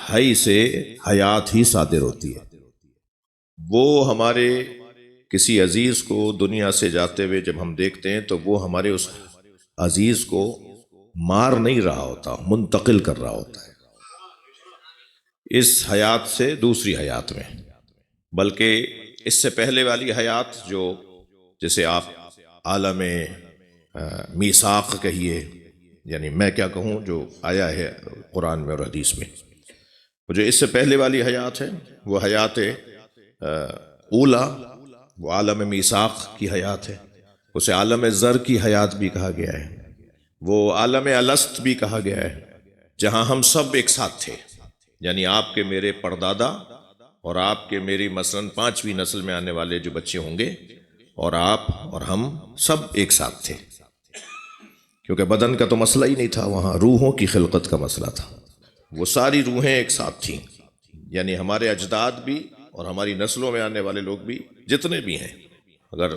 حی سے حیات ہی صادر ہوتی ہے۔ وہ ہمارے کسی عزیز کو دنیا سے جاتے ہوئے جب ہم دیکھتے ہیں تو وہ ہمارے اس عزیز کو مار نہیں رہا ہوتا، منتقل کر رہا ہوتا ہے اس حیات سے دوسری حیات میں، بلکہ اس سے پہلے والی حیات جو جسے آپ عالم میثاق کہیے، یعنی میں کیا کہوں، جو آیا ہے قرآن میں اور حدیث میں، جو اس سے پہلے والی حیات ہے وہ حیات اولا، وہ عالم میثاق کی حیات ہے، اسے عالم زر کی حیات بھی کہا گیا ہے، وہ عالم الست بھی کہا گیا ہے، جہاں ہم سب ایک ساتھ تھے، یعنی آپ کے میرے پردادا اور آپ کے میری مثلاً 5ویں نسل میں آنے والے جو بچے ہوں گے، اور آپ اور ہم سب ایک ساتھ تھے، کیونکہ بدن کا تو مسئلہ ہی نہیں تھا، وہاں روحوں کی خلقت کا مسئلہ تھا، وہ ساری روحیں ایک ساتھ تھیں، یعنی ہمارے اجداد بھی اور ہماری نسلوں میں آنے والے لوگ بھی جتنے بھی ہیں، اگر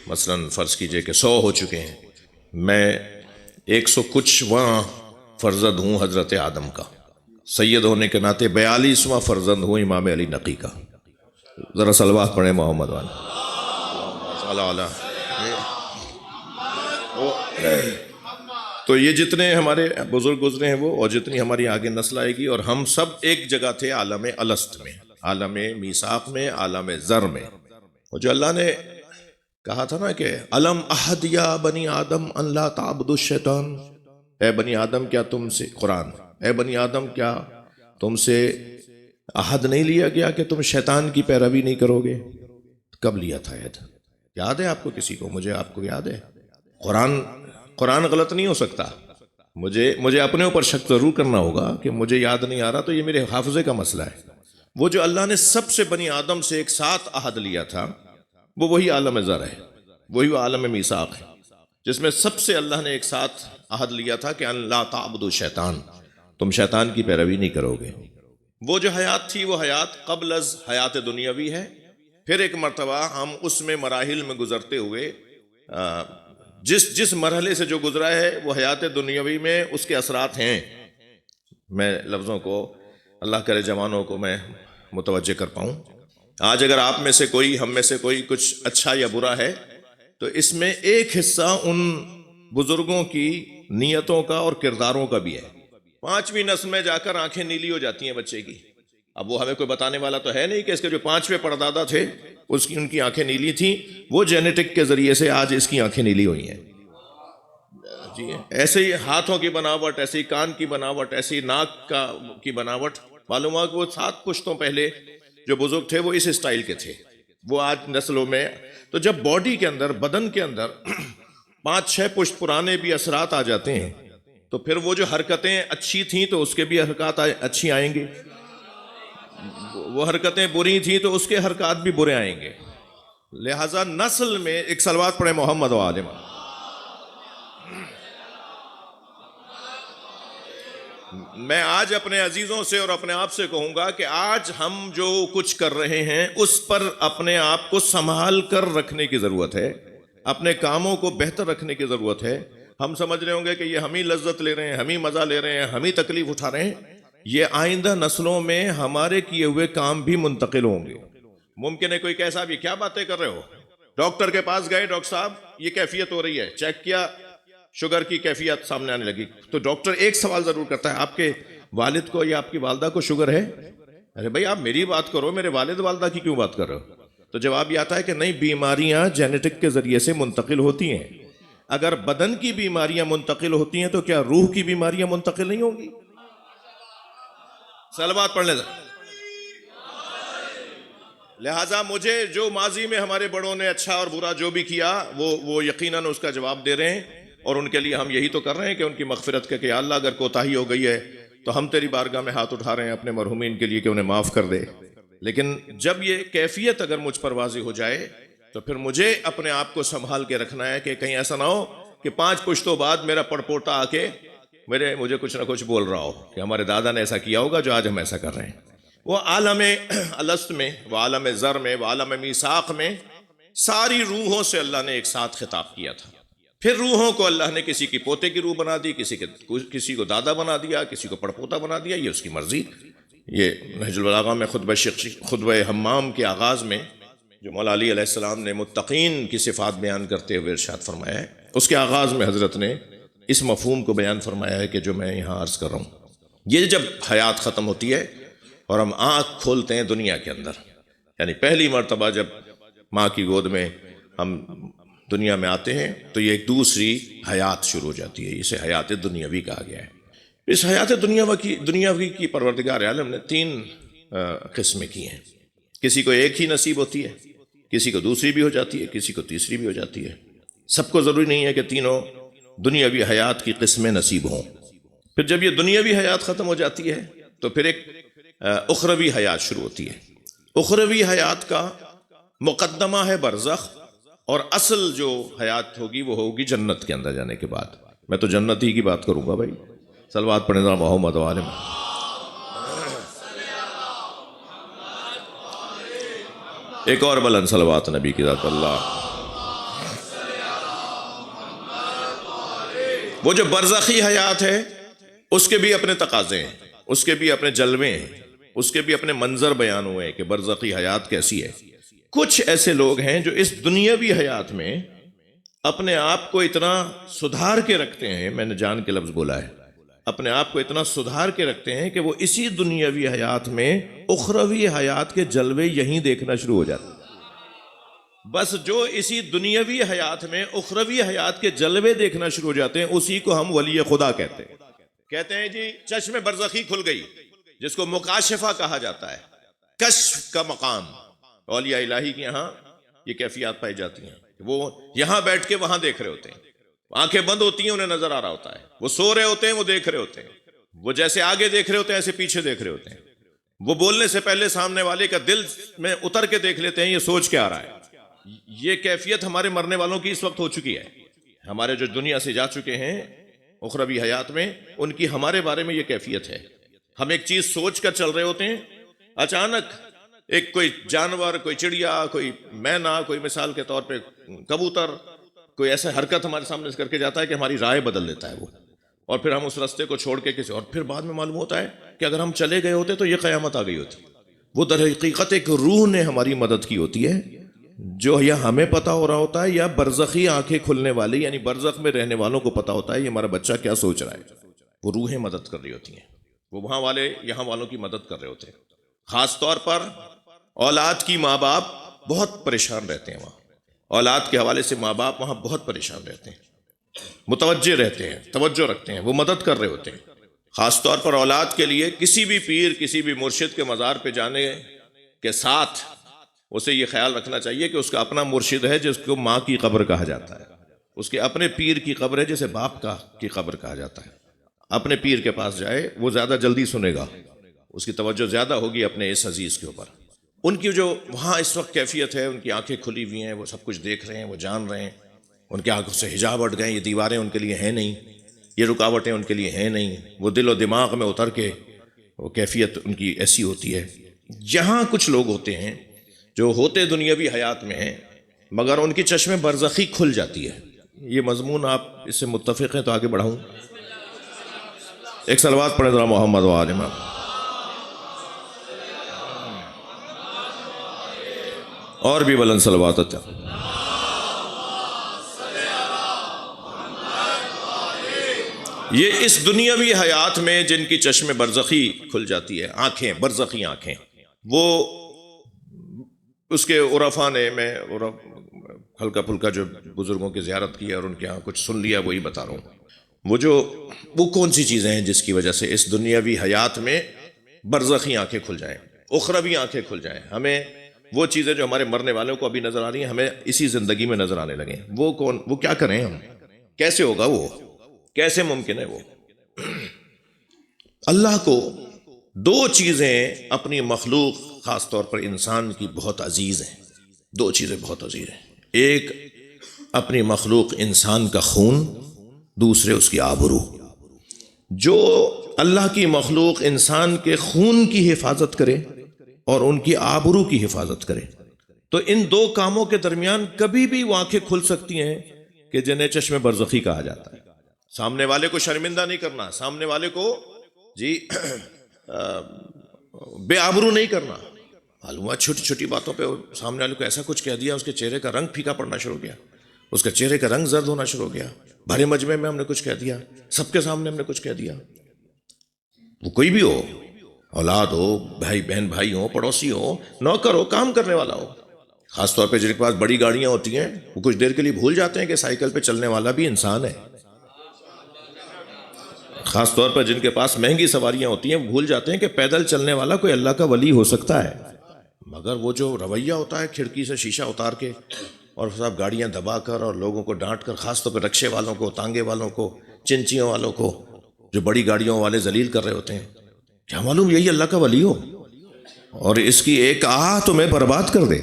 مثلاً فرض کیجئے کہ 100 ہو چکے ہیں، میں 100 کچھ وہاں فرزند ہوں حضرت آدم کا، سید ہونے کے ناطے 42واں فرزند ہوں امام علی نقی کا۔ ذرا صلوات پڑھیں محمد والا۔ تو یہ جتنے ہمارے بزرگ گزرے ہیں وہ، اور جتنی ہماری آگے نسل آئے گی، اور ہم سب ایک جگہ تھے عالم الست میں، عالم میثاق میں، عالم زر میں، اور جو اللہ نے کہا تھا نا کہ الم احد یا بنی آدم ان لا تعبدوا الشیطان، اے بنی آدم کیا تم سے، قرآن، اے بنی آدم کیا تم سے عہد نہیں لیا گیا کہ تم شیطان کی پیروی نہیں کرو گے؟ کب لیا تھا عہد؟ یاد ہے آپ کو کسی کو؟ مجھے، آپ کو یاد ہے؟ قرآن غلط نہیں ہو سکتا، مجھے اپنے اوپر شک ضرور کرنا ہوگا کہ مجھے یاد نہیں آ رہا، تو یہ میرے حافظے کا مسئلہ ہے۔ وہ جو اللہ نے سب سے بنی آدم سے ایک ساتھ عہد لیا تھا، وہ وہی عالم زر ہے، وہی وہ عالم میثاق ہے، جس میں سب سے اللہ نے ایک ساتھ عہد لیا تھا کہ ان لا تعبدوا الشیطان، تم شیطان کی پیروی نہیں کرو گے۔ وہ جو حیات تھی، وہ حیات قبل از حیات دنیاوی ہے، پھر ایک مرتبہ ہم اس میں مراحل میں گزرتے ہوئے جس مرحلے سے جو گزرا ہے وہ حیات دنیاوی میں اس کے اثرات ہیں۔ میں لفظوں کو اللہ کرے جوانوں کو میں متوجہ کر پاؤں۔ آج اگر آپ میں سے کوئی، ہم میں سے کوئی کچھ اچھا یا برا ہے، تو اس میں ایک حصہ ان بزرگوں کی نیتوں کا اور کرداروں کا بھی ہے۔ 5ویں نسل میں جا کر آنکھیں نیلی ہو جاتی ہیں بچے کی، اب وہ ہمیں کوئی بتانے والا تو ہے نہیں کہ اس کے جو 5ویں پردادا تھے ان کی آنکھیں نیلی تھیں، وہ جینیٹک کے ذریعے سے آج اس کی آنکھیں نیلی ہوئی ہیں۔ جی، ایسے ہی ہاتھوں کی بناوٹ، ایسے ہی کان کی بناوٹ، ایسے ہی ناک کی بناوٹ، معلوم ہوا کہ وہ 7 پشتوں پہلے جو بزرگ تھے وہ اس اسٹائل کے تھے، وہ آج نسلوں میں۔ تو جب باڈی کے اندر، بدن کے اندر 5-6 پشت پرانے بھی اثرات آ جاتے ہیں، تو پھر وہ جو حرکتیں اچھی تھیں تو اس کے بھی حرکات اچھی آئیں گے، وہ حرکتیں بری تھیں تو اس کے حرکات بھی برے آئیں گے۔ لہٰذا نسل میں، ایک صلوات پڑھیں محمد و آل محمد۔ میں آج اپنے عزیزوں سے اور اپنے آپ سے کہوں گا کہ آج ہم جو کچھ کر رہے ہیں اس پر اپنے آپ کو سنبھال کر رکھنے کی ضرورت ہے، اپنے کاموں کو بہتر رکھنے کی ضرورت ہے۔ ہم سمجھ رہے ہوں گے کہ یہ ہم ہی لذت لے رہے ہیں، ہم ہی مزہ لے رہے ہیں، ہم ہی تکلیف اٹھا رہے ہیں، یہ آئندہ نسلوں میں ہمارے کیے ہوئے کام بھی منتقل ہوں گے۔ ممکن ہے کوئی کہے صاحب یہ کیا باتیں کر رہے ہو، ڈاکٹر کے پاس گئے، ڈاکٹر صاحب یہ کیفیت ہو رہی ہے، چیک کیا، شوگر کی کیفیت سامنے آنے لگی، تو ڈاکٹر ایک سوال ضرور کرتا ہے، آپ کے والد کو یا آپ کی والدہ کو شوگر ہے؟ ارے بھائی آپ میری بات کرو، میرے والد والدہ کی کیوں بات کر رہے ہو؟ تو جواب یہ آتا ہے کہ نہیں، بیماریاں جینیٹک کے ذریعے سے منتقل ہوتی ہیں۔ اگر بدن کی بیماریاں منتقل ہوتی ہیں تو کیا روح کی بیماریاں منتقل نہیں ہوں گی؟ صلوات پڑھ لیں۔ لہٰذا مجھے جو ماضی میں ہمارے بڑوں نے اچھا اور برا جو بھی کیا، وہ یقیناً اس کا جواب دے رہے ہیں، اور ان کے لیے ہم یہی تو کر رہے ہیں کہ ان کی مغفرت کے، کہ یا اللہ اگر کوتاہی ہو گئی ہے تو ہم تیری بارگاہ میں ہاتھ اٹھا رہے ہیں اپنے مرحومین کے لیے کہ انہیں معاف کر دے۔ لیکن جب یہ کیفیت اگر مجھ پر واضح ہو جائے تو پھر مجھے اپنے آپ کو سنبھال کے رکھنا ہے کہ کہیں ایسا نہ ہو کہ 5 پشتوں بعد میرا پڑپوتا آ کے مجھے کچھ نہ کچھ بول رہا ہو کہ ہمارے دادا نے ایسا کیا ہوگا جو آج ہم ایسا کر رہے ہیں۔ وہ عالم الست میں، وہ عالم زر میں، وہ عالم میثاق میں ساری روحوں سے اللہ نے ایک ساتھ خطاب کیا تھا۔ پھر روحوں کو اللہ نے کسی کی پوتے کی روح بنا دی، کسی کو دادا بنا دیا، کسی کو پڑپوتا بنا دیا، یہ اس کی مرضی۔ یہ نہج البلاغہ میں خطبہ حمام کے آغاز میں جو مولا علی علیہ السلام نے متقین کی صفات بیان کرتے ہوئے ارشاد فرمایا ہے، اس کے آغاز میں حضرت نے اس مفہوم کو بیان فرمایا ہے کہ جو میں یہاں عرض کر رہا ہوں۔ یہ جب حیات ختم ہوتی ہے اور ہم آنکھ کھولتے ہیں دنیا کے اندر، یعنی پہلی مرتبہ جب ماں کی گود میں ہم دنیا میں آتے ہیں تو یہ ایک دوسری حیات شروع ہو جاتی ہے، اسے حیات دنیاوی کہا گیا ہے۔ اس حیات دنیاوی کی پروردگار عالم نے 3 قسمیں کی ہیں۔ کسی کو ایک ہی نصیب ہوتی ہے، کسی کو دوسری بھی ہو جاتی ہے، کسی کو تیسری بھی ہو جاتی ہے۔ سب کو ضروری نہیں ہے کہ تینوں دنیاوی حیات کی قسمیں نصیب ہوں۔ پھر جب یہ دنیاوی حیات ختم ہو جاتی ہے تو پھر ایک اخروی حیات شروع ہوتی ہے۔ اخروی حیات کا مقدمہ ہے برزخ، اور اصل جو حیات ہوگی وہ ہوگی جنت کے اندر جانے کے بعد۔ میں تو جنت ہی کی بات کروں گا بھائی، صلوات پڑھیں ذرا محمد و آل محمد۔ ایک اور بلند صلوات نبی کی ذات اللہ۔ وہ جو برزخی حیات ہے اس کے بھی اپنے تقاضے ہیں، اس کے بھی اپنے جلوے ہیں، اس کے بھی اپنے منظر بیان ہوئے ہیں کہ برزخی حیات کیسی ہے۔ کچھ ایسے لوگ ہیں جو اس دنیاوی حیات میں اپنے آپ کو اتنا سدھار کے رکھتے ہیں، میں نے جان کے لفظ بولا ہے، اپنے آپ کو اتنا سدھار کے رکھتے ہیں کہ وہ اسی دنیاوی حیات میں اخروی حیات کے جلوے یہیں دیکھنا شروع ہو جاتے ہیں۔ بس جو اسی دنیاوی حیات میں اخروی حیات کے جلوے دیکھنا شروع ہو جاتے ہیں اسی کو ہم ولی خدا کہتے ہیں جی چشم برزخی کھل گئی، جس کو مکاشفہ کہا جاتا ہے، کشف کا مقام۔ اولیاء الہی کے یہاں یہ کیفیات پائی جاتی ہیں، وہ یہاں بیٹھ کے وہاں دیکھ رہے ہوتے ہیں، آنکھیں بند ہوتی ہیں انہیں نظر آ رہا ہوتا ہے، وہ سو رہے ہوتے ہیں وہ دیکھ رہے ہوتے ہیں، وہ جیسے آگے دیکھ رہے ہوتے ہیں ایسے پیچھے دیکھ رہے ہوتے ہیں، وہ بولنے سے پہلے سامنے والے کا دل میں اتر کے دیکھ لیتے ہیں یہ سوچ کے آ رہا ہے۔ یہ کیفیت ہمارے مرنے والوں کی اس وقت ہو چکی ہے۔ ہمارے جو دنیا سے جا چکے ہیں اخروی حیات میں، ان کی ہمارے بارے میں یہ کیفیت ہے۔ ہم ایک چیز سوچ کر چل رہے ہوتے ہیں، اچانک ایک کوئی جانور، کوئی چڑیا، کوئی مینا، کوئی مثال کے طور پہ کبوتر، کوئی ایسا حرکت ہمارے سامنے سے کر کے جاتا ہے کہ ہماری رائے بدل دیتا ہے وہ، اور پھر ہم اس راستے کو چھوڑ کے کسی اور، پھر بعد میں معلوم ہوتا ہے کہ اگر ہم چلے گئے ہوتے تو یہ قیامت آ گئی ہوتی۔ وہ در حقیقت ایک روح نے ہماری مدد کی ہوتی ہے، جو یا ہمیں پتا ہو رہا ہوتا ہے یا برزخی آنکھیں کھلنے والے یعنی برزخ میں رہنے والوں کو پتا ہوتا ہے یہ ہمارا بچہ کیا سوچ رہا ہے۔ وہ روحیں مدد کر رہی ہوتی ہیں، وہ وہاں والے یہاں والوں کی مدد کر رہے ہوتے ہیں۔ خاص طور پر اولاد کی ماں باپ بہت پریشان رہتے ہیں، وہاں اولاد کے حوالے سے ماں باپ وہاں بہت پریشان رہتے ہیں، متوجہ رہتے ہیں، توجہ رکھتے ہیں، وہ مدد کر رہے ہوتے ہیں۔ خاص طور پر اولاد کے لیے کسی بھی پیر، کسی بھی مرشد کے مزار پہ جانے کے ساتھ اسے یہ خیال رکھنا چاہیے کہ اس کا اپنا مرشد ہے جس کو ماں کی قبر کہا جاتا ہے، اس کے اپنے پیر کی قبر ہے جسے باپ کی قبر کہا جاتا ہے۔ اپنے پیر کے پاس جائے وہ زیادہ جلدی سنے گا، اس کی توجہ زیادہ ہوگی اپنے اس عزیز کے اوپر۔ ان کی جو وہاں اس وقت کیفیت ہے، ان کی آنکھیں کھلی ہوئی ہیں، وہ سب کچھ دیکھ رہے ہیں، وہ جان رہے ہیں، ان کی آنکھوں سے حجاب ہٹ گئے، یہ دیواریں ان کے لیے ہیں نہیں، یہ رکاوٹیں ان کے لیے ہیں نہیں، وہ دل و دماغ میں اتر کے وہ کیفیت ان کی ایسی ہوتی ہے۔ یہاں کچھ لوگ ہوتے ہیں جو ہوتے دنیاوی حیات میں ہیں مگر ان کی چشم برزخی کھل جاتی ہے۔ یہ مضمون آپ اس سے متفق ہیں تو آگے بڑھاؤں؟ ایک صلوات پڑھیں ذرا محمد و آل محمد۔ اور بھی بلند صلوات اچھا۔ یہ اس دنیاوی حیات میں جن کی چشم برزخی کھل جاتی ہے، آنکھیں، برزخی آنکھیں، وہ اس کے عرفاء نے، میں ہلکا پھلکا جو بزرگوں کی زیارت کی اور ان کے یہاں کچھ سن لیا وہی بتا رہا ہوں۔ وہ کون سی چیزیں ہیں جس کی وجہ سے اس دنیاوی حیات میں برزخی آنکھیں کھل جائیں، اخروی آنکھیں کھل جائیں، ہمیں وہ چیزیں جو ہمارے مرنے والوں کو ابھی نظر آ رہی ہیں ہمیں اسی زندگی میں نظر آنے لگیں؟ وہ کیا کریں ہم؟ کیسے ہوگا وہ؟ کیسے ممکن ہے وہ؟ اللہ کو 2 چیزیں اپنی مخلوق خاص طور پر انسان کی بہت عزیز ہیں، 2 چیزیں بہت عزیز ہیں۔ ایک اپنی مخلوق انسان کا خون، دوسرے اس کی آبرو۔ جو اللہ کی مخلوق انسان کے خون کی حفاظت کرے اور ان کی آبرو کی حفاظت کرے تو ان 2 کاموں کے درمیان کبھی بھی وہ آنکھیں کھل سکتی ہیں کہ جنہیں چشم برزخی کہا جاتا ہے۔ سامنے والے کو شرمندہ نہیں کرنا، سامنے والے کو بے آبرو نہیں کرنا. معلوم ہوا چھوٹی چھوٹی باتوں پہ سامنے والے کو ایسا کچھ کہہ دیا، اس کے چہرے کا رنگ پھیکا پڑنا شروع ہو گیا، اس کے چہرے کا رنگ زرد ہونا شروع ہو گیا. بھرے مجمع میں ہم نے کچھ کہہ دیا، سب کے سامنے ہم نے کچھ کہہ دیا. وہ کوئی بھی ہو، اولاد ہو، بھائی بہن بھائی ہو، پڑوسی ہو، نوکر ہو، کام کرنے والا ہو. خاص طور پہ جن کے پاس بڑی گاڑیاں ہوتی ہیں وہ کچھ دیر کے لیے بھول جاتے ہیں کہ سائیکل پہ چلنے والا بھی انسان ہے. خاص طور پر جن کے پاس مہنگی سواریاں ہوتی ہیں وہ بھول جاتے ہیں کہ پیدل چلنے والا کوئی اللہ کا ولی ہو سکتا ہے. مگر وہ جو رویہ ہوتا ہے کھڑکی سے شیشہ اتار کے اور صاحب گاڑیاں دبا کر اور لوگوں کو ڈانٹ کر، خاص طور پہ رکشے والوں کو، تانگے والوں کو، چنچیوں والوں کو، جو بڑی گاڑیوں والے ذلیل کر رہے ہوتے ہیں، کیا معلوم یہی اللہ کا ولی ہو؟ اور اس کی ایک آہ تمہیں برباد کر دے،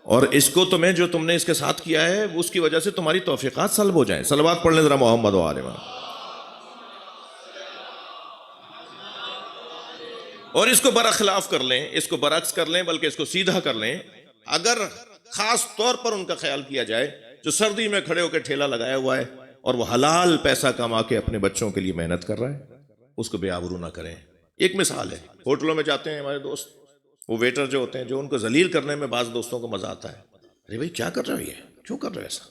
اور اس کو تمہیں جو تم نے اس کے ساتھ کیا ہے اس کی وجہ سے تمہاری توفیقات سلب ہو جائیں. صلوات پڑھ لیں ذرا محمد و آل محمد. اور اس کو برخلاف کر لیں، اس کو برعکس کر لیں، بلکہ اس کو سیدھا کر لیں. اگر خاص طور پر ان کا خیال کیا جائے جو سردی میں کھڑے ہو کے ٹھیلا لگایا ہوا ہے اور وہ حلال پیسہ کما کے اپنے بچوں کے لیے محنت کر رہا ہے، اس کو بے آبرو نہ کریں. ایک مثال ہے، ہوٹلوں میں جاتے ہیں ہمارے دوست، وہ ویٹر جو ہوتے ہیں، جو ان کو ذلیل کرنے میں بعض دوستوں کو مزہ آتا ہے. ارے بھائی کیا کر رہے ہو، یہ کیوں کر رہے ہو ایسا؟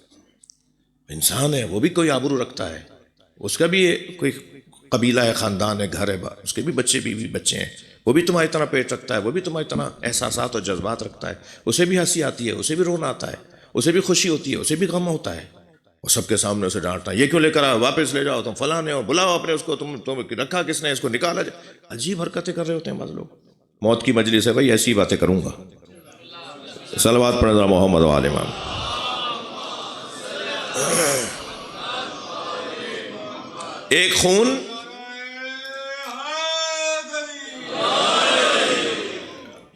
انسان ہے، وہ بھی کوئی آبرو رکھتا ہے، اس کا بھی کوئی قبیلہ ہے، خاندان ہے، گھر ہے، اس کے بھی بچے بیوی بچے ہیں، وہ بھی تمہاری طرح پیٹ رکھتا ہے، وہ بھی تمہاری طرح احساسات اور جذبات رکھتا ہے. اسے بھی ہنسی آتی ہے، اسے بھی رونا آتا ہے، اسے بھی خوشی ہوتی ہے، اسے بھی غم ہوتا ہے. اور سب کے سامنے اسے ڈانٹنا، یہ کیوں لے کر آؤ، واپس لے جاؤ، تم فلاں ہو، بلاؤ اپنے اس کو، تم رکھا کس نے، اس کو نکالا جائے. عجیب حرکتیں کر رہے ہوتے ہیں بعض لوگ. موت کی مجلس ہے بھائی، ایسی باتیں کروں گا. صلوات پڑھ ذرا محمد و آل محمد. ایک خون،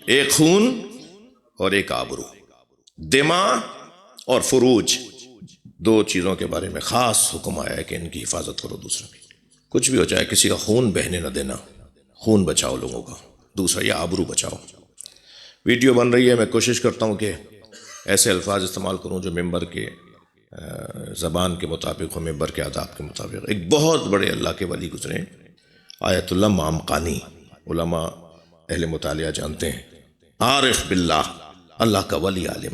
ایک خون اور ایک آبرو. دماء اور فروج، دو چیزوں کے بارے میں خاص حکم آیا ہے کہ ان کی حفاظت کرو. دوسرا کچھ بھی ہو جائے کسی کا خون بہنے نہ دینا، خون بچاؤ لوگوں کا. دوسرا یہ آبرو بچاؤ. ویڈیو بن رہی ہے، میں کوشش کرتا ہوں کہ ایسے الفاظ استعمال کروں جو ممبر کے زبان کے مطابق ہو، ممبر کے آداب کے مطابق. ایک بہت بڑے اللہ کے ولی گزرے، آیت اللہ مامقانی، علماء اہل مطالعہ جانتے ہیں، عارف باللہ، اللہ کا ولی عالم.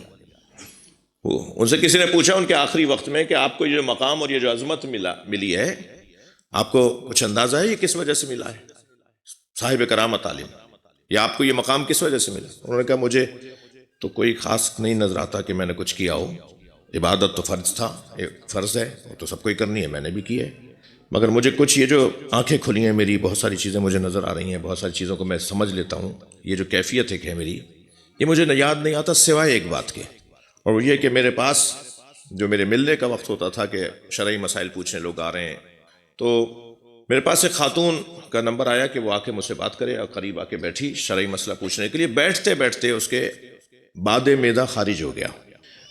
ان سے کسی نے پوچھا ان کے آخری وقت میں کہ آپ کو یہ مقام اور یہ جو عظمت ملی ہے، آپ کو کچھ اندازہ ہے یہ کس وجہ سے ملا ہے؟ صاحب کرامت عالم، یا آپ کو یہ مقام کس وجہ سے ملا؟ انہوں نے کہا مجھے تو کوئی خاص نہیں نظر آتا کہ میں نے کچھ کیا ہو. عبادت تو فرض تھا، فرض ہے، وہ تو سب کو ہی کرنی ہے، میں نے بھی کی ہے. مگر مجھے کچھ یہ جو آنکھیں کھلی ہیں میری، بہت ساری چیزیں مجھے نظر آ رہی ہیں، بہت ساری چیزوں کو میں سمجھ لیتا ہوں، یہ جو کیفیت ہے میری، یہ مجھے یاد نہیں آتا سوائے ایک بات کے، اور وہ یہ کہ میرے پاس جو میرے ملنے کا وقت ہوتا تھا کہ شرعی مسائل پوچھنے لوگ آ رہے ہیں، تو میرے پاس ایک خاتون کا نمبر آیا کہ وہ آ کے مجھ سے بات کرے، اور قریب آ کے بیٹھی شرعی مسئلہ پوچھنے کے لیے. بیٹھتے بیٹھتے اس کے باد معدہ خارج ہو گیا،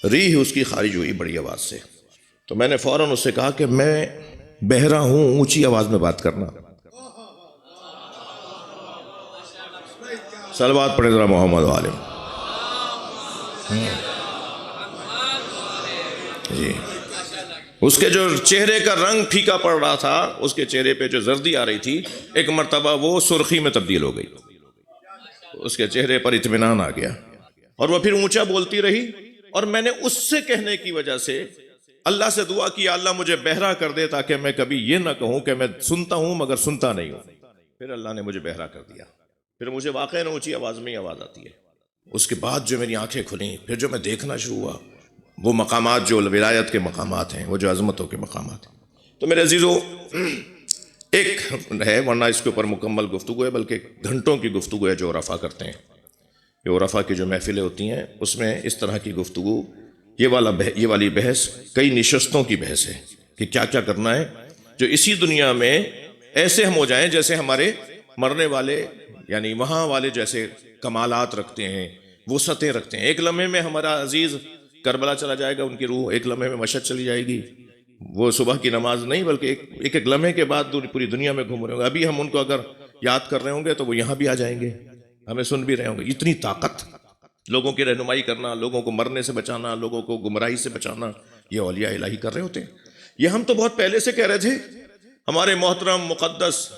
ریح اس کی خارج ہوئی بڑی آواز سے. تو میں نے فوراً اس سے کہا کہ میں بہرا ہوں، اونچی آواز میں بات کرنا. صلوات پڑھیں ذرا محمد و آل محمد. جی، اس کے جو چہرے کا رنگ پھیکا پڑ رہا تھا، اس کے چہرے پہ جو زردی آ رہی تھی، ایک مرتبہ وہ سرخی میں تبدیل ہو گئی، اس کے چہرے پر اطمینان آ گیا، اور وہ پھر اونچا بولتی رہی. اور میں نے اس سے کہنے کی وجہ سے اللہ سے دعا کی، اللہ مجھے بہرا کر دے تاکہ میں کبھی یہ نہ کہوں کہ میں سنتا ہوں مگر سنتا نہیں ہوں. پھر اللہ نے مجھے بہرا کر دیا، پھر مجھے واقعی اونچی آواز میں ہی آواز آتی ہے. اس کے بعد جو میری آنکھیں کھلیں، پھر جو میں دیکھنا شروع ہوا، وہ مقامات جو ولایت کے مقامات ہیں، وہ جو عظمتوں کے مقامات ہیں. تو میرے عزیزو، ایک ہے، ورنہ اس کے اوپر مکمل گفتگو ہے، بلکہ گھنٹوں کی گفتگو ہے جو عرفہ کرتے ہیں. یہ عرفہ کی جو محفلیں ہوتی ہیں اس میں اس طرح کی گفتگو، یہ والی بحث کئی نشستوں کی بحث ہے کہ کیا کیا کرنا ہے جو اسی دنیا میں ایسے ہم ہو جائیں جیسے ہمارے مرنے والے، یعنی وہاں والے جیسے کمالات رکھتے ہیں، وسعتیں رکھتے ہیں. ایک لمحے میں ہمارا عزیز کربلا چلا جائے گا، ان کی روح ایک لمحے میں مشہد چلی جائے گی. وہ صبح کی نماز نہیں، بلکہ ایک لمحے کے بعد پوری دنیا میں گھوم رہے ہوں گے. ابھی ہم ان کو اگر یاد کر رہے ہوں گے تو وہ یہاں بھی آ جائیں گے، ہمیں سن بھی رہے ہوں گے. اتنی طاقت، لوگوں کی رہنمائی کرنا، لوگوں کو مرنے سے بچانا، لوگوں کو گمراہی سے بچانا، یہ اولیاء الہی کر رہے ہوتے ہیں. یہ ہم تو بہت پہلے سے کہہ رہے تھے. ہمارے محترم مقدس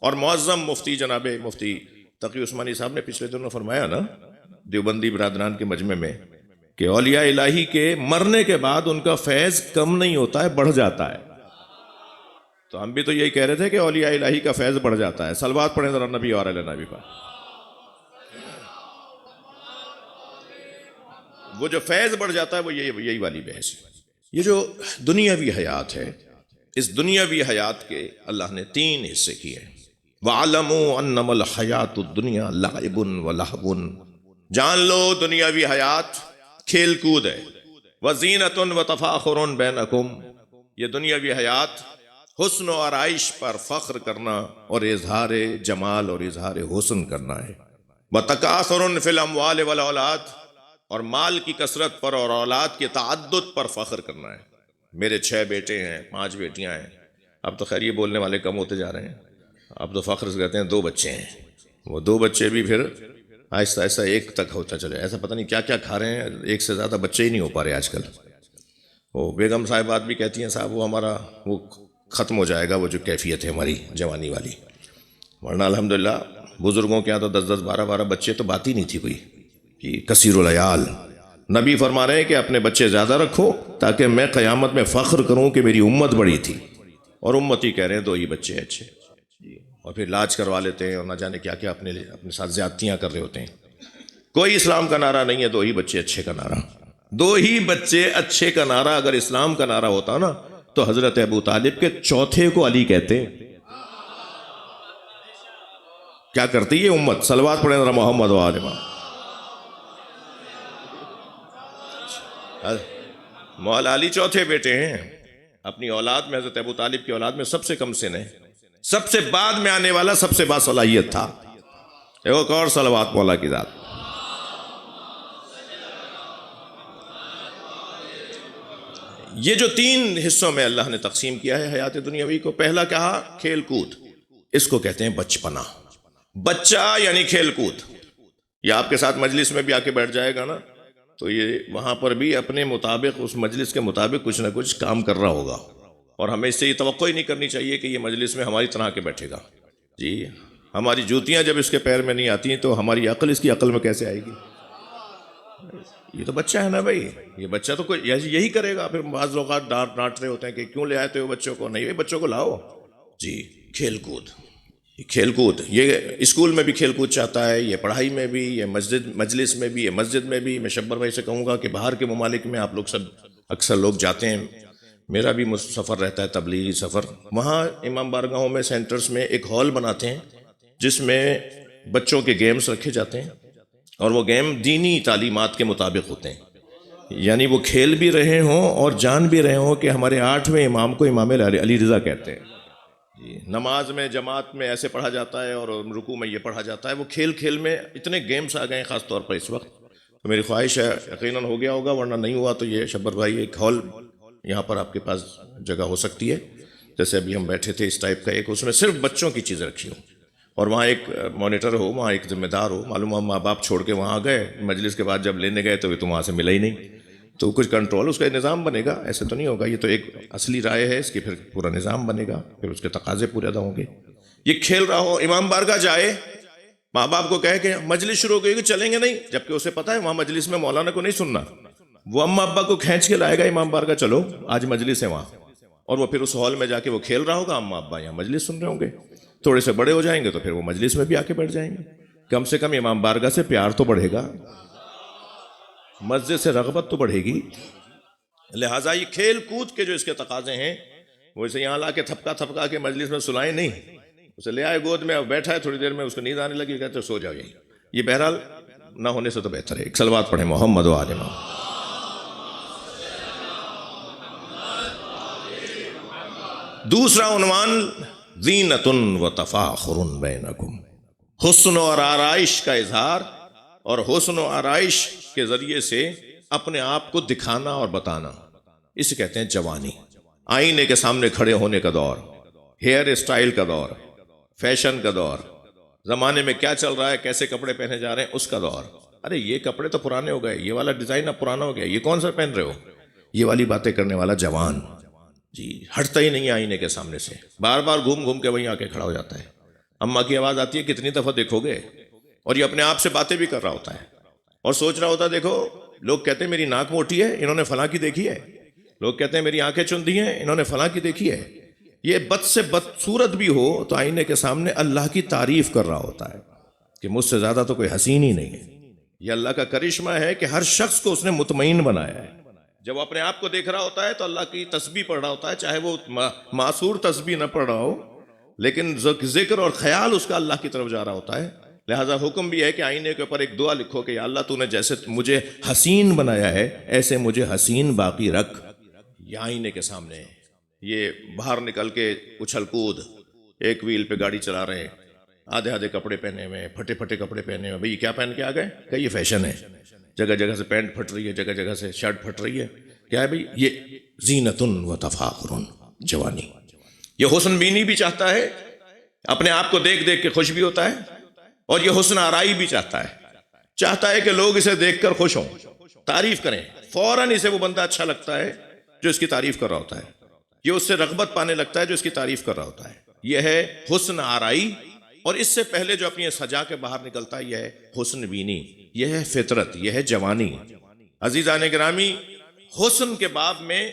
اور معظم مفتی جناب مفتی تقی عثمانی صاحب نے پچھلے دنوں فرمایا نا دیوبندی برادران کے مجمع میں کہ اولیاء الہی کے مرنے کے بعد ان کا فیض کم نہیں ہوتا ہے، بڑھ جاتا ہے۔ تو ہم بھی تو یہی کہہ رہے تھے کہ اولیاء الہی کا فیض بڑھ جاتا ہے۔ صلوات پڑھیں ذرا نبی اور علی نبی پر۔ وہ جو فیض بڑھ جاتا ہے وہ یہی والی بحث ہے۔ یہ جو دنیاوی حیات ہے، اس دنیاوی حیات کے اللہ نے 3 حصے کیے ہیں۔ وَعَلَمُوا أَنَّمَا الْحَيَاةُ الدُّنْيَا لَعِبٌ وَلَهْوٌ، جان لو دنیاوی حیات کھیل کود ہے۔ وَزِینَةٌ وَتَفَاخُرٌ بَيْنَكُمْ، یہ دنیاوی حیات حسن و آرائش پر فخر کرنا اور اظہار جمال اور اظہار حسن کرنا ہے۔ وَتَكَاثُرٌ فِي الْأَمْوَالِ وَالْأَوْلَادِ، اور مال کی کثرت پر اور اولاد کے تعدد پر فخر کرنا ہے۔ میرے 6 بیٹے ہیں، 5 بیٹیاں ہیں۔ اب تو خیر یہ بولنے والے کم ہوتے جا رہے ہیں، اب تو فخر سے کہتے ہیں 2 بچے ہیں۔ وہ 2 بچے بھی پھر آہستہ آہستہ 1 تک ہوتا چلے، ایسا پتہ نہیں کیا کیا کھا رہے ہیں، 1 سے زیادہ بچے ہی نہیں ہو پا رہے آج کل۔ وہ بیگم صاحبات بھی کہتی ہیں صاحب وہ ہمارا وہ ختم ہو جائے گا، وہ جو کیفیت ہے ہماری جوانی والی، ورنہ الحمدللہ بزرگوں کے یہاں تو 10 12 بچے تو بات ہی نہیں تھی کوئی، کہ کثیر العیال۔ نبی فرما رہے ہیں کہ اپنے بچے زیادہ رکھو تاکہ میں قیامت میں فخر کروں کہ میری امت بڑی تھی، اور امتی کہہ رہے ہیں 2 ہی بچے اچھے، اور پھر لاج کروا لیتے ہیں اور نہ جانے کیا کیا اپنے ساتھ زیادتیاں کر رہے ہوتے ہیں۔ کوئی اسلام کا نعرہ نہیں ہے 2 ہی بچے اچھے کا نعرہ۔ 2 ہی بچے اچھے کا نعرہ اگر اسلام کا نعرہ ہوتا نا تو حضرت ابو طالب کے چوتھے کو علی کہتے ہیں۔ کیا کرتی ہے امت؟ صلوات پڑھیں ذرا محمد و آل محمد۔ مولا علی چوتھے بیٹے ہیں، اپنی اولاد میں حضرت ابو طالب کی اولاد میں سب سے کم سن ہے، سب سے بعد میں آنے والا سب سے باصلاحیت تھا۔ ایک اور صلوات مولا کی ذات۔ یہ جو 3 حصوں میں اللہ نے تقسیم کیا ہے حیات دنیاوی کو، پہلا کہا کھیل کود، اس کو کہتے ہیں بچپنا۔ بچہ یعنی کھیل کود۔ یہ آپ کے ساتھ مجلس میں بھی آ کے بیٹھ جائے گا نا تو یہ وہاں پر بھی اپنے مطابق اس مجلس کے مطابق کچھ نہ کچھ کام کر رہا ہوگا، اور ہمیں اس سے یہ توقع ہی نہیں کرنی چاہیے کہ یہ مجلس میں ہماری طرح کے بیٹھے گا۔ جی ہماری جوتیاں جب اس کے پیر میں نہیں آتی تو ہماری عقل اس کی عقل میں کیسے آئے گی؟ یہ تو بچہ ہے نا بھائی، یہ بچہ تو کوئی یہی کرے گا۔ پھر بعض لوگ ڈانٹ رہے ہوتے ہیں کہ کیوں لے آتے ہو بچوں کو؟ نہیں بچوں کو لاؤ۔ جی کھیل کود، کھیل کود یہ اسکول میں بھی کھیل کود چاہتا ہے، یہ پڑھائی میں بھی، یہ مجلس میں بھی، یہ مسجد میں بھی۔ میں شبر بھائی سے کہوں گا کہ باہر کے ممالک میں آپ لوگ سب اکثر لوگ جاتے ہیں، میرا بھی سفر رہتا ہے تبلیغی سفر، وہاں امام بارگاہوں میں سینٹرز میں ایک ہال بناتے ہیں جس میں بچوں کے گیمز رکھے جاتے ہیں، اور وہ گیم دینی تعلیمات کے مطابق ہوتے ہیں، یعنی وہ کھیل بھی رہے ہوں اور جان بھی رہے ہوں کہ ہمارے 8ویں امام کو امام علی رضا کہتے ہیں۔ نماز میں جماعت میں ایسے پڑھا جاتا ہے اور رکوع میں یہ پڑھا جاتا ہے۔ وہ کھیل کھیل میں اتنے گیمز آ گئے ہیں خاص طور پر اس وقت، تو میری خواہش ہے یقیناً ہو گیا ہوگا، ورنہ نہیں ہوا تو یہ شبر بھائی ایک ہال یہاں پر آپ کے پاس جگہ ہو سکتی ہے، جیسے ابھی ہم بیٹھے تھے اس ٹائپ کا ایک، اس میں صرف بچوں کی چیزیں رکھی ہوں، اور وہاں ایک مانیٹر ہو، وہاں ایک ذمہ دار ہو۔ معلوم ہم ماں باپ چھوڑ کے وہاں گئے، مجلس کے بعد جب لینے گئے تو وہاں سے ملا ہی نہیں، تو کچھ کنٹرول اس کا نظام بنے گا، ایسے تو نہیں ہوگا۔ یہ تو ایک اصلی رائے ہے اس کی، پھر پورا نظام بنے گا، پھر اس کے تقاضے پورے ادا ہوں گے۔ یہ کھیل رہا ہو، امام بارگاہ جائے، ماں باپ کو کہے کہ مجلس شروع ہو گئی کہ چلیں گے نہیں، جبکہ اسے پتا ہے وہاں مجلس میں مولانا کو نہیں سننا، وہ اما ابا کو کھینچ کے لائے گا امام بارگاہ، چلو آج مجلس ہے وہاں، اور وہ پھر اس ہال میں جا کے وہ کھیل رہا ہوگا، اما ابا یہاں مجلس سن رہے ہوں گے۔ تھوڑے سے بڑے ہو جائیں گے تو پھر وہ مجلس میں بھی آ کے بیٹھ جائیں گے، کم سے کم امام بارگاہ سے پیار تو بڑھے گا، مسجد سے رغبت تو بڑھے گی۔ لہٰذا یہ کھیل کود کے جو اس کے تقاضے ہیں، وہ اسے یہاں لا کے تھپکا کے مجلس میں سلائیں نہیں، اسے لے آئے گود میں، بیٹھا ہے، تھوڑی دیر میں اس کو نیند آنے لگی، کہتے سو جاؤ یہی۔ یہ بہرحال نہ ہونے سے تو بہتر ہے۔ ایک صلوات پڑھیں محمد و آل محمد۔ دوسرا عنوان زینۃ و تفاخر بینکم، حسن اور آرائش کا اظہار، اور حسن و آرائش کے ذریعے سے اپنے آپ کو دکھانا اور بتانا، اسے کہتے ہیں جوانی۔ آئینے کے سامنے کھڑے ہونے کا دور، ہیئر اسٹائل کا دور، فیشن کا دور، زمانے میں کیا چل رہا ہے، کیسے کپڑے پہنے جا رہے ہیں، اس کا دور۔ ارے یہ کپڑے تو پرانے ہو گئے، یہ والا ڈیزائن اب پرانا ہو گیا، یہ کون سا پہن رہے ہو، یہ والی باتیں کرنے والا جوان، جی ہٹتا ہی نہیں آئینے کے سامنے سے، بار بار گھوم گھوم کے وہیں آ کے کھڑا ہو جاتا ہے۔ اماں کی آواز آتی ہے کتنی دفعہ دیکھو گے، اور یہ اپنے آپ سے باتیں بھی کر رہا ہوتا ہے اور سوچ رہا ہوتا ہے دیکھو لوگ کہتے ہیں میری ناک موٹی ہے، انہوں نے فلاں کی دیکھی ہے، لوگ کہتے ہیں میری آنکھیں چندی ہیں، انہوں نے فلاں کی دیکھی ہے. یہ بد سے بدصورت بھی ہو تو آئینے کے سامنے اللہ کی تعریف کر رہا ہوتا ہے کہ مجھ سے زیادہ تو کوئی حسین ہی نہیں ہے. یہ اللہ کا کرشمہ ہے کہ ہر شخص کو اس نے مطمئن بنایا ہے. جب وہ اپنے آپ کو دیکھ رہا ہوتا ہے تو اللہ کی تسبیح پڑھ رہا ہوتا ہے، چاہے وہ معصور تسبیح نہ پڑھ رہا ہو، لیکن ذکر اور خیال اس کا اللہ کی طرف جا رہا ہوتا ہے. لہٰذا حکم بھی ہے کہ آئینے کے اوپر ایک دعا لکھو کہ یا اللہ تو نے جیسے مجھے حسین بنایا ہے ایسے مجھے حسین باقی رکھ. یہ آئینے کے سامنے یہ باہر نکل کے اچھل کود، ایک ویل پہ گاڑی چلا رہے ہیں، آدھے آدھے کپڑے پہنے ہوئے، پھٹے پھٹے کپڑے پہنے ہوئے. بھئی کیا پہن کے آ گئے کہ یہ فیشن ہے، جگہ جگہ سے پینٹ پھٹ رہی ہے، جگہ جگہ سے شرٹ پھٹ رہی ہے. کیا ہے بھئی؟ یہ زینت و تفاخر، جوانی. یہ حسن بینی بھی چاہتا ہے، اپنے آپ کو دیکھ دیکھ کے خوش بھی ہوتا ہے، اور یہ حسن آرائی بھی چاہتا ہے کہ لوگ اسے دیکھ کر خوش ہوں، تعریف کریں. فوراً اسے وہ بندہ اچھا لگتا ہے جو اس کی تعریف کر رہا ہوتا ہے، یہ اس سے رغبت پانے لگتا ہے جو اس کی تعریف کر رہا ہوتا ہے. یہ ہے حسن آرائی. اور اس سے پہلے جو اپنی سجا کے باہر نکلتا ہے یہ ہے حسن بینی، یہ ہے فطرت، یہ ہے جوانی. عزیزان گرامی، حسن کے باب میں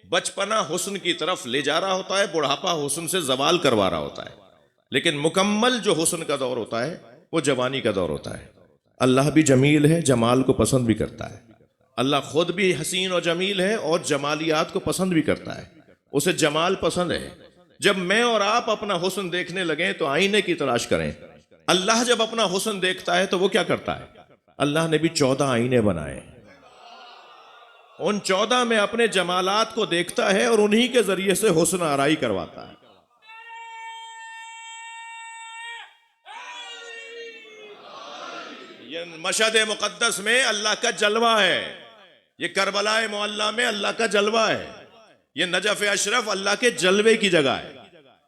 بچپنا حسن کی طرف لے جا رہا ہوتا ہے، بڑھاپا حسن سے زوال کروا رہا ہوتا ہے، لیکن مکمل جو حسن کا دور ہوتا ہے وہ جوانی کا دور ہوتا ہے. اللہ بھی جمیل ہے، جمال کو پسند بھی کرتا ہے. اللہ خود بھی حسین و جمیل ہے اور جمالیات کو پسند بھی کرتا ہے، اسے جمال پسند ہے. جب میں اور آپ اپنا حسن دیکھنے لگیں تو آئینے کی تلاش کریں. اللہ جب اپنا حسن دیکھتا ہے تو وہ کیا کرتا ہے؟ اللہ نے بھی 14 آئینے بنائے، ان 14 میں اپنے جمالات کو دیکھتا ہے اور انہی کے ذریعے سے حسن آرائی کرواتا ہے. یہ مشہد مقدس میں اللہ کا جلوہ ہے، یہ کربلا معلیٰ میں اللہ کا جلوہ ہے، یہ نجف اشرف اللہ کے جلوے کی جگہ ہے.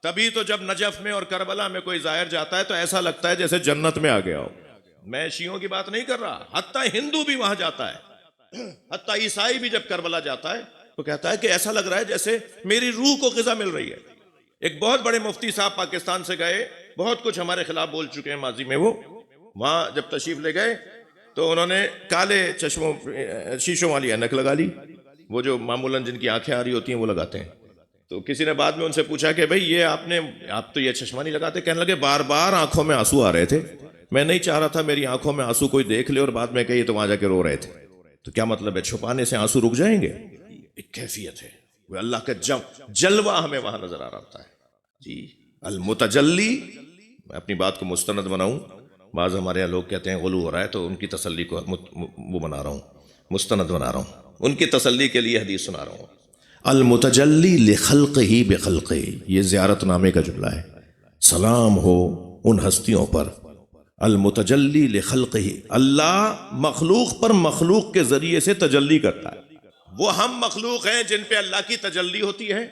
تبھی تو جب نجف میں اور کربلا میں کوئی زائر جاتا ہے تو ایسا لگتا ہے جیسے جنت میں آ گیا ہو. میں شیعوں کی بات نہیں کر رہا، حتیٰ ہندو بھی وہاں جاتا ہے، حتیٰ عیسائی بھی جب کربلا جاتا ہے تو کہتا ہے کہ ایسا لگ رہا ہے جیسے میری روح کو غذا مل رہی ہے. ایک بہت بڑے مفتی صاحب پاکستان سے گئے، بہت کچھ ہمارے خلاف بول چکے ہیں ماضی میں. وہ وہاں جب تشریف لے گئے تو انہوں نے کالے چشموں شیشوں والی اینک لگا لی، وہ جو معمولاً جن کی آنکھیں آ رہی ہوتی ہیں وہ لگاتے ہیں. تو کسی نے بعد میں ان سے پوچھا کہ بھئی یہ آپ تو یہ چشمہ نہیں لگاتے؟ کہنے لگے بار بار آنکھوں میں آنسو آ رہے تھے، میں نہیں چاہ رہا تھا میری آنکھوں میں آنسو کوئی دیکھ لے اور بعد میں کہے تو وہاں جا کے رو رہے تھے. تو کیا مطلب ہے؟ چھپانے سے آنسو رک جائیں گے؟ ایک کیفیت ہے، وہ اللہ کا جلوہ ہمیں وہاں نظر آ رہا ہوتا ہے. جی المتجلی، میں اپنی بات کو مستند بناؤں، بعض ہمارے یہاں لوگ کہتے ہیں غلو ہو رہا ہے تو ان کی تسلی کو وہ بنا رہا ہوں، مستند بنا رہا ہوں، ان کی تسلی کے لیے حدیث سنا رہا ہوں. المتجلی لخلقہ بخلقہ، یہ زیارت نامے کا جملہ ہے. سلام ہو ان ہستیوں پر، المتجلی لخلقہ، اللہ مخلوق پر مخلوق کے ذریعے سے تجلی کرتا ہے. وہ ہم مخلوق ہیں جن پہ اللہ کی تجلی ہوتی ہے،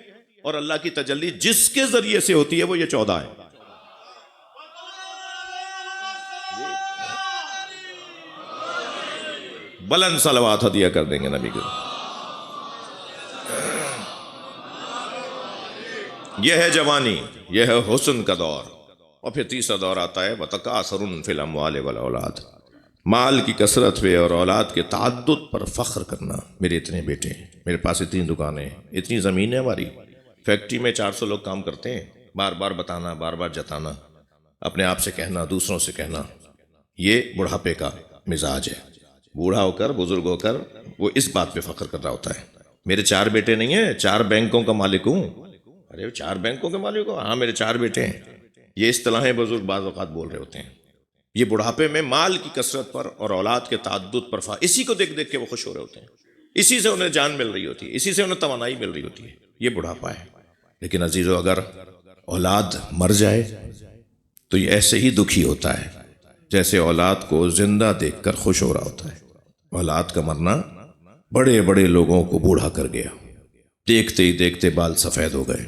اور اللہ کی تجلی جس کے ذریعے سے ہوتی ہے وہ یہ 14 ہیں. بلند صلوات ہدیہ کر دیں گے نبی کو. یہ ہے جوانی، یہ ہے حسن کا دور. اور پھر تیسرا دور آتا ہے وَتَكَاثُرٌ فِي الْأَمْوَالِ وَالْأَوْلَادِ، مال کی کثرت پہ اور اولاد کے تعدد پر فخر کرنا. میرے اتنے بیٹے ہیں، میرے پاس اتنی دکانیں، اتنی زمینیں، ہماری فیکٹری میں 400 لوگ کام کرتے ہیں. بار بار بتانا، بار بار جتانا، اپنے آپ سے کہنا، دوسروں سے کہنا، یہ بڑھاپے کا مزاج ہے. بوڑھا ہو کر، بزرگ ہو کر وہ اس بات پہ فخر کر رہا ہوتا ہے میرے 4 بیٹے نہیں ہیں، 4 بینکوں کا مالک ہوں. ارے 4 بینکوں کے مالک ہو؟ ہاں میرے 4 بیٹے ہیں. یہ اصطلاحیں بزرگ بعض اوقات بول رہے ہوتے ہیں. یہ بڑھاپے میں مال کی کثرت پر اور اولاد کے تعدد پر اسی کو دیکھ دیکھ کے وہ خوش ہو رہے ہوتے ہیں، اسی سے انہیں جان مل رہی ہوتی ہے، اسی سے انہیں توانائی مل رہی ہوتی ہے. یہ بڑھاپا ہے. لیکن عزیزو، اگر اولاد مر جائے تو یہ ایسے ہی دکھی ہوتا ہے جیسے اولاد کو زندہ دیکھ کر خوش ہو رہا ہوتا ہے. اولاد کا مرنا بڑے بڑے لوگوں کو بوڑھا کر گیا، دیکھتے ہی دیکھتے بال سفید ہو گئے.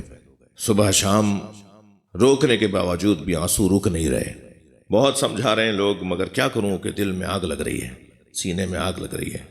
صبح شام روکنے کے باوجود بھی آنسو رک نہیں رہے. بہت سمجھا رہے ہیں لوگ، مگر کیا کروں کہ دل میں آگ لگ رہی ہے، سینے میں آگ لگ رہی ہے.